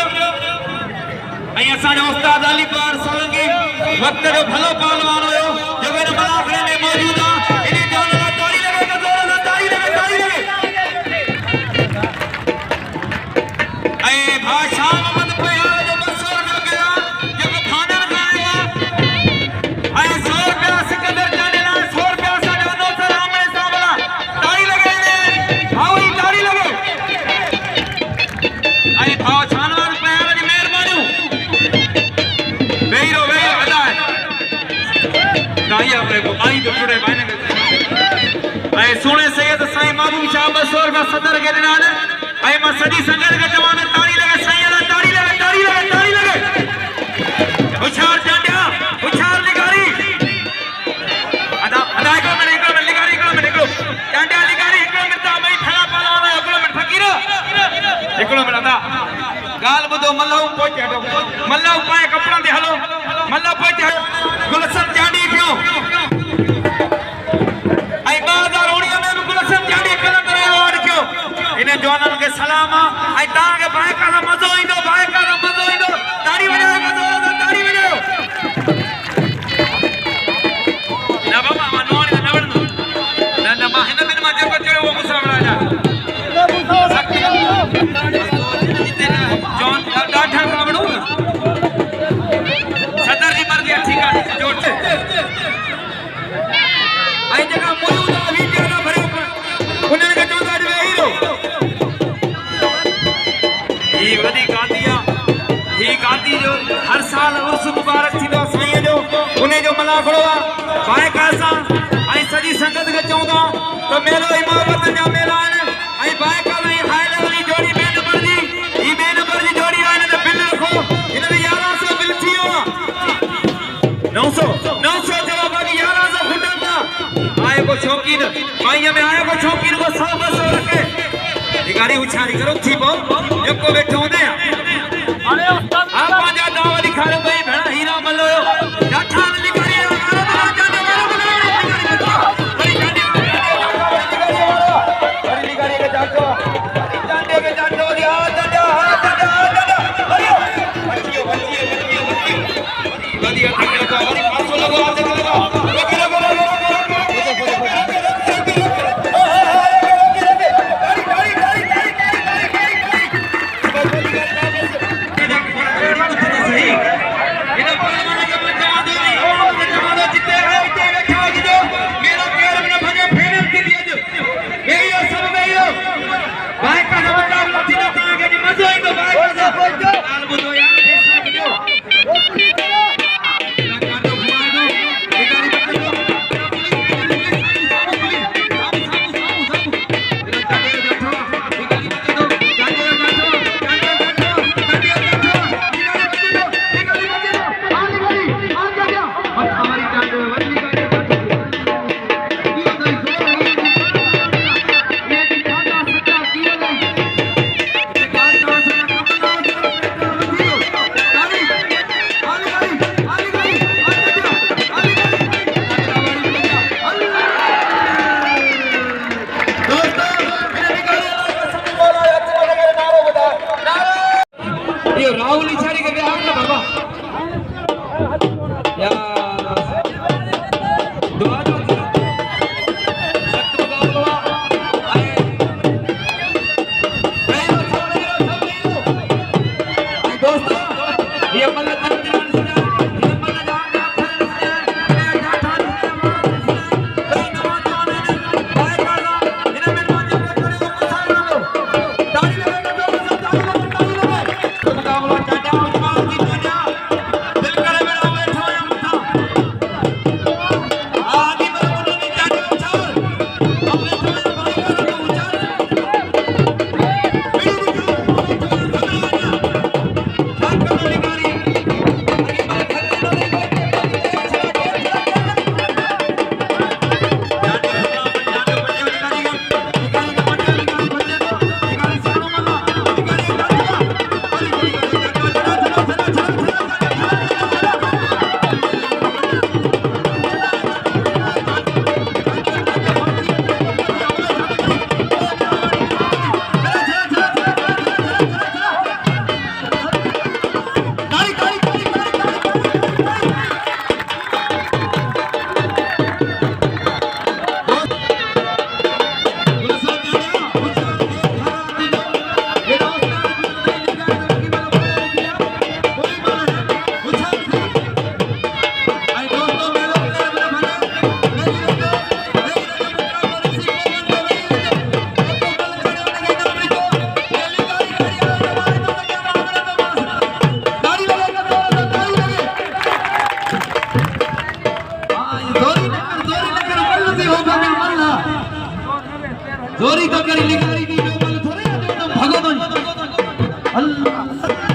ऐं असांजो उस्ताद अली पार सोलंकी वक्त जो भलो पहलवान हुयो जेको हिन मलाखड़े में मौजूद आहे। इन जो नालो ताड़ी लगे के जोर सां ताड़ी लगे ऐं भाउ शाह मोहम्मद पयार जो 200 रुपया कया जेको खानन खायो आहे ऐं 100 रुपया सिकंदर जाने लाइ 100 रुपया असांजो नौसर आमणे साहब ला ताड़ी लगे भाउ ई ताड़ी लगे ऐं भाउ छानवार पयार जी महिरबानियूं वेही रहो वधाए दाई अपने को आई तो जुड़े बाने में ऐं सुणे सैयद साईं महबूब शाह 200 रुपया सदर के ॾिना आहिनि ऐं मां सॼी संगत खे चवां त ताड़ी लगे साईं ला ताड़ी लगे होशियार जांडिया होशियार लिगारी अदा हिकिड़ो मिनट लिगारी हिकिड़ो जांडिया लिगारी हिकिड़ो मिनट भई ठला पहलवान हिकिड़ो मिनट फ़क़ीर हिकिड़ो मिनट अदा गाल ॿुधो मल्लहू पहुचे हटो मल्लहू पाए कपड़ा ते हलो मल्लहू पहुचे गुलशन जांडी पियो ऐं 2019 में बि गुलशन जांडी कलंदर अवार्ड कयो इन जवाननि खे सलाम ऐं तव्हांखे बाइका सां मज़ो ईंदो ताड़ी वॼायो ताड़ी वॼायो न बाबा मां नोड़ी न वणंदो न मां हिन में मां जेको चयो उहो मूंसां विढ़ाइजा जॉन ॾाढा खां वणो सदर जी मर्ज़ी आहे ठीकु आहे जोड़ ऐं जेका मौजूद आहे वीडियो न भरियो उन्हनि खे चवंदा अॼु वेही रहो ही वॾी गांधी आहे ही गांधी जो हर साल उर्स मुबारक थींदो आहे साईं जो उन जो मलाखड़ो आहे बाइका सां ऐं सॼी संगत खे चवंदा त मेलो इमामत जा मेला आहिनि ऐं बाइका में हाई लेवल जी जोड़ी ॿिए नंबर जी ही ॿिए नंबर जी जोड़ी आहे हिन ते बिल रखो हिन ते 1100 बिल थी वियो आहे 900 चयो बाक़ी 1100 फुटनि था आए को शौकीन माईअ में आए को शौकीन को 100 200 रखे निगारी उछारी करो थी पो जेको वेठो हूंदे अरे उस्ताद आ पंहिंजा दाव लिखायो भई भेण हीरा मल्लो ॾाठा लिखारी राहुल इशारे के बिहार ना बाबा या दुआ दो दोस्तों ये मुकाबला अल्लाह